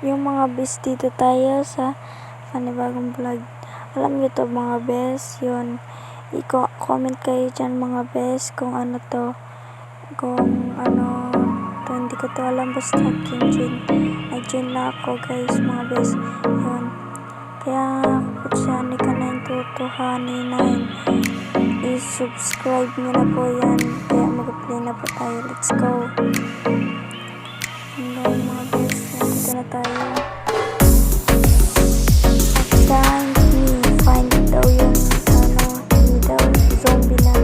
yung mga best dito tayo sa panibagong vlog. Alam nyo to mga best, yun. I-comment kayo dyan mga best kung ano to. Kung ano to, hindi ko to alam, basta nag-join na ako guys mga best. Yun. Kaya ako siya ni kanain tutuhanin. I-subscribe nyo na po yan. Kaya mag-play na po tayo. Let's go. Hello mga best. Nandito na tayo. Find daw yung hindi daw zombie na.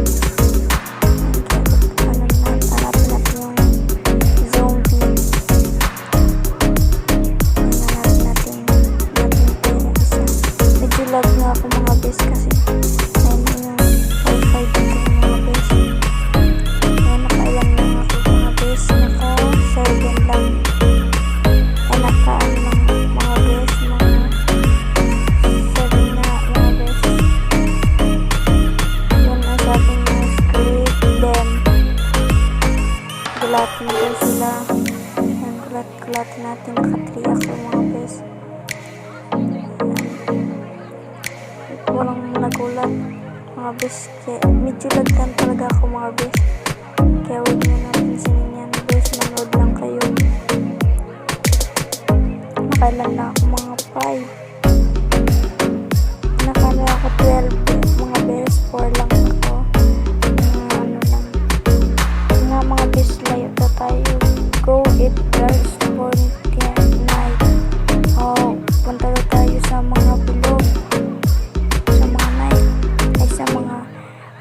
Hanapin natin yung zombie. Hanapin natin tayo na isa. Medyo lag nga ako mga best kasi ayun yung wifi dito mga best. Kaya nakailan lang ako mga best. Naka 7 lang. Ay naka-ano lang mga best. Gulatin natin sila. Yan, gulatin natin. Naka-3 ako mga best. Walang nagulat mga best. Kaya medyo lagtan talaga ako mga best. Kaya huwag nyo natin sinin yan best. Manood lang kayo. Nakailan na ako mga 5. Nakailan ako 12 mga best. 4 lang ako. Mga best, layo na tayo. Go eat rice for night. Punta na tayo sa mga bilog. Sa mga night. Ay sa mga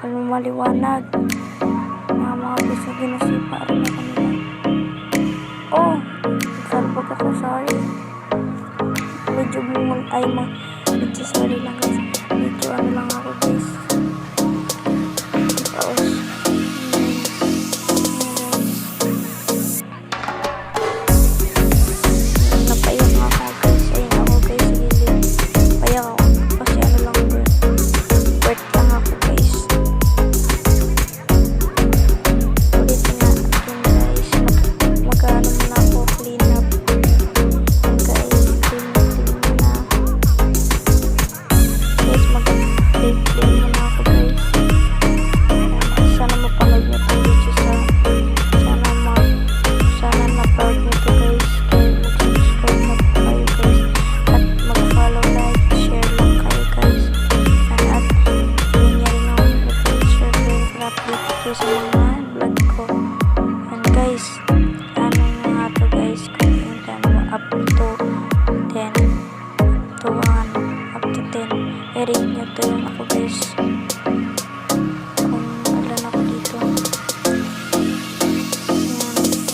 maliwanag. Mga best na ginasipa rin na kanila. Salbog ako, sorry. Medyo sorry lang guys. Medyo lang ako guys. sa mga vlog ko. And guys, ano nga to guys, kung up to 10 to 1 up to 10 i-rate nyo to yung ako guys kung ilan ako dito.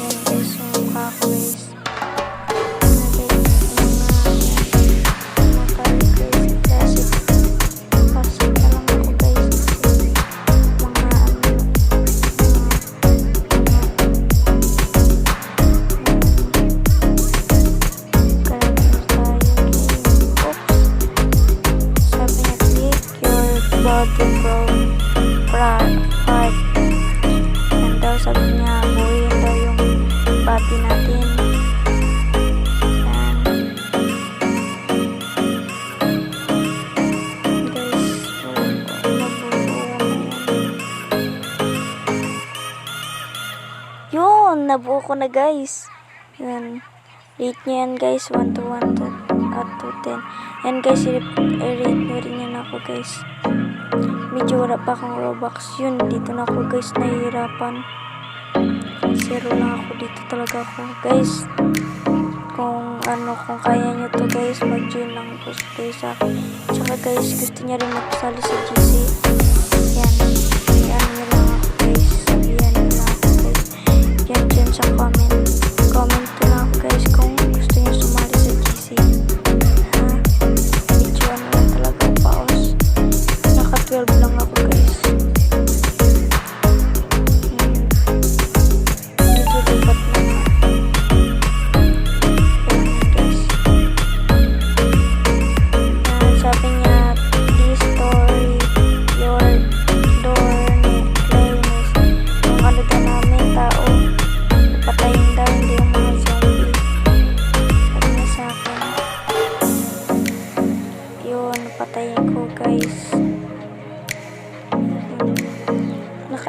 Yan guys, yung mukha ko guys. Part and daw sabi niya buuin daw yung body natin. Yun, nabuo ko na guys. Yan, rate nyo yan guys, 1 to 1 to 10. Yan guys, i-rate nyo rin yan ako guys. Medyo wala pa akong Robux. Yun, dito na ako guys, nahihirapan. 0 lang ako dito talaga ako guys. Kung kaya nyo to guys, mag-join lang po kayo sa akin. Tsaka guys, gusto niya rin magpasali sa GC. Yan, yan nyo lang ako guys. Sabihan nyo lang ako guys. Yan dyan sa comment. Comment ko lang ako guys kung gusto nyo sumali sa GC. Medyo lang talaga paos. Naka 12 lang ako guys. Medyo lipat na nga. Sabi niya, please store your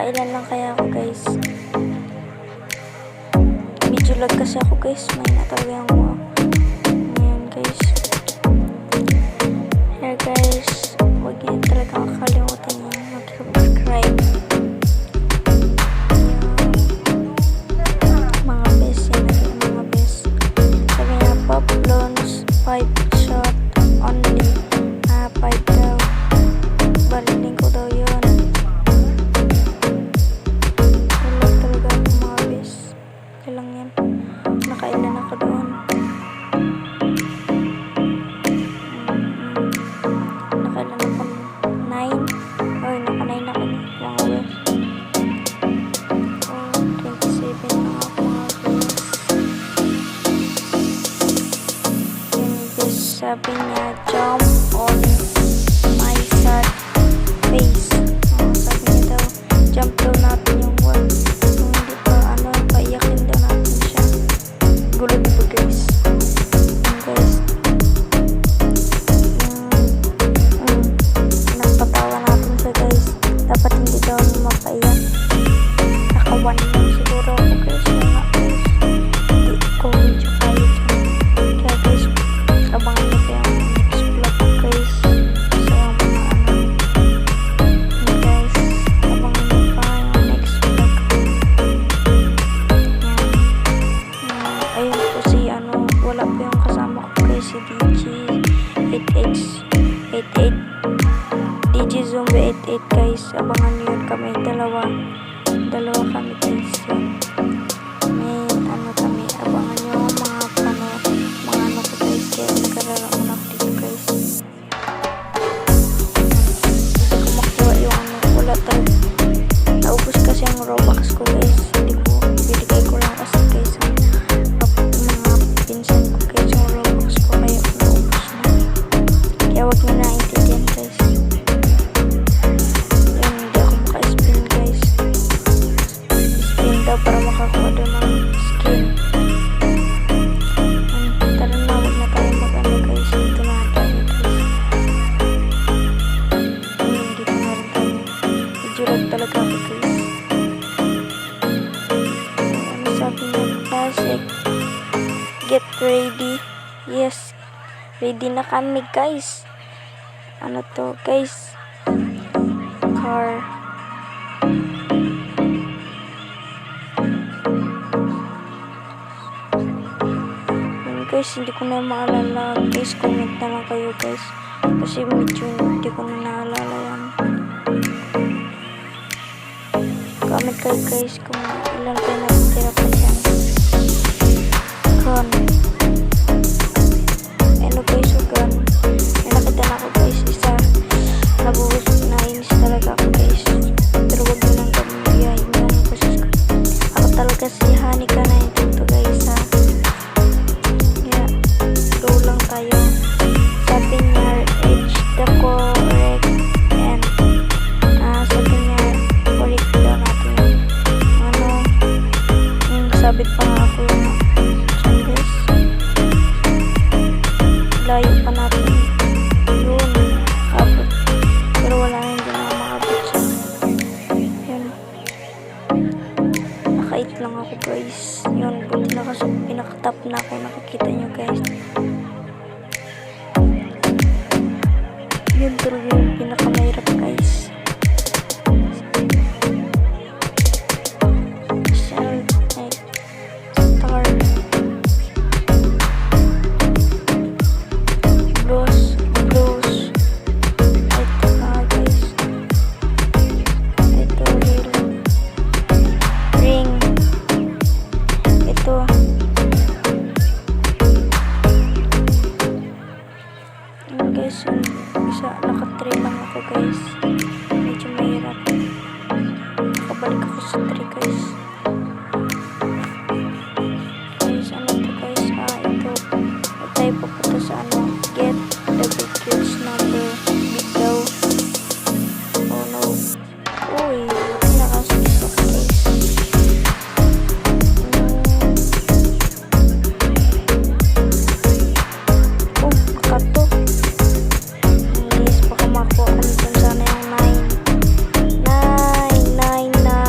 Nakailan lang kaya ako guys. Medyo lag kasi ako guys. May na talaga yung wow. Ngayon guys. Here guys. Huwag niyo talaga makalimutan yung mag-subscribe. Mga best yan. Mga best. Sabi nga pop loans 5 shot only. 5 daw. Baliling ko daw yun. Wala talaga ako mga best. Kailang yan. Nakailan ako doon. Nakailan ako 9. Or naka 9 ako mga best. 27 na ako mga best. Yung best sabi niya jump on my sad face. Sabi niya daw jump daw natin yung word. Kung hindi pa paiyakin daw natin siya. Gulo diba guys? Yun guys. Napatawa natin siya guys. Dapat hindi daw mapaiyak. Naka 1 lang siguro ako guys. Yun nga guys. Hindi ko medyo kaya dyan. Kaya guys, abangan niyo pa yung next vlog guys. Kasi yung mga yun guys. Abangan niyo pa yung next vlog. Ayun po si wala po yung kasama ko guys, si DG88 DG Zombie 88 guys. Abangan niyo yun kami. Dalawa kami guys. May kami. Abangan niyo mga ko guys. Kaya nagkarala ko na dito guys. Hindi ko makuha yung wala talaga. Naubos kasi ang Robux ko guys. Hindi ko binigay ko lang kasi guys mga pinsan ko guys yung Robux ko kaya naubos na. Kaya wag nyo naintindihan guys. Yun, hindi ako maka-spin guys. Spin daw para makakuha daw ng skin. Tara na, wag na tayo mag-ano guys. Dito na tayo guys. Dito na rin tayo. Medyo lag talaga ako guys. Sabi niya classic. Get ready. Yes. Ready na kami guys. Ano to guys? Car. Yun guys, hindi ko na maalala guys. Comment na lang kayo guys. Kasi medyo hindi ko na naalala yan. Comment kayo guys kung ilan kayo natitira pa dyan. Gun. Ano guys, o gun. May nakita na ako guys. Isa. Nabuhos na inis talaga ako guys. Pero wag nyo lang gamiyahin yan. Kasi ako talaga si Hanika na ito guys ha. Yeah. Go lang tayo. Sabi niya reach the correct and sabi niya correct daw natin yung sabit pa nga ako yung dyan guys. Layo pa natin yun abot. Pero wala na hindi na makabot siya. Yun. Naka-8 lang ako guys. Yun. Buti na kasi pinaka-top na ako. Nakikita nyo guys. Yun talaga yung pinaka-mahirap guys. Star. Blues. Ito na guys. Ito little. Ring. Ito. Yun guys. Isa naka-3 lang ako guys. Medyo mahirap. Nakabalik ako sa 3 guys. Guys, ano to guys? Ito. Tayo pupunta sa get the bigger's number. Bitaw. Oh no. Uy, nakasisa ko guys. Nakato. Please, baka makuha ko dyan sana yung 9. 9.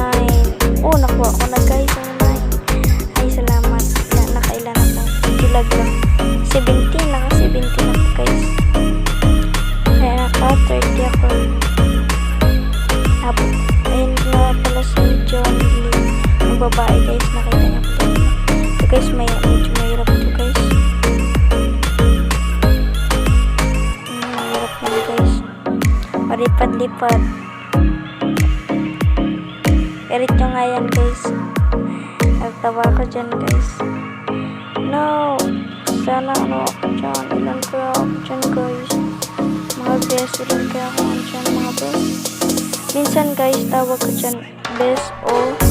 lipad-lipad. I-rate nyo nga yan guys. Nagtawa ko dyan guys. No! Sana ano ako dyan. Ilan kaya ako dyan guys. Mga best. Ilan kaya ako dyan mga best. Minsan guys tawag ko dyan best o